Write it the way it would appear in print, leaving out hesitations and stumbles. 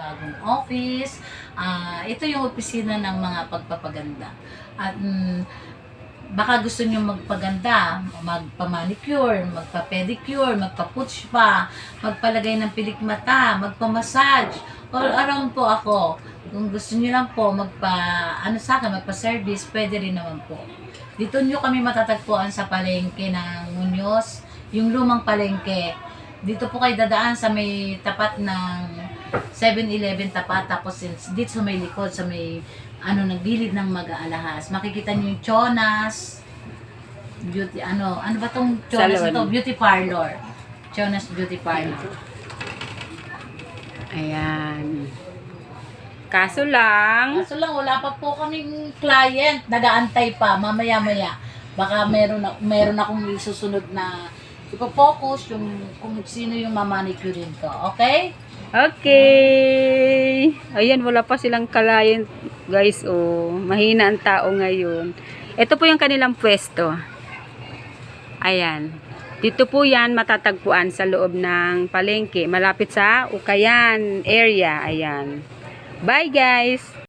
bagong office. Ito yung opisina ng mga pagpapaganda. At baka gusto niyo magpaganda, magpa-manicure, magpa-pedicure, magpa-putch pa, magpalagay ng pilik mata, magpa-massage. All around po ako. Kung gusto niyo lang po sa akin, magpa-service, pwede rin naman po. Dito niyo kami matatagpuan sa palengke ng Muñoz, yung lumang palengke. Dito po kayo dadaan sa may tapat ng 7-Eleven tapat, tapos dito sa may likod, sa may naggilid ng Mag-aalahas. Makikita niyo yung Chonas Beauty, ano ba tong Chonas na to? Beauty Parlor. Chonas Beauty Parlor. Ayan. Kaso lang, Wala pa po kaming client. Nagaantay pa, mamaya-maya. Baka meron akong isusunod na ipo-focus kung sino yung mamanicurein ko. Okay? okay. Ayan, wala pa silang client, guys. Oh, mahina ang tao ngayon. Ito po yung kanilang pwesto. Ayan. Dito po yan matatagpuan sa loob ng palengke. Malapit sa Ukayan area. Ayan. Bye, guys!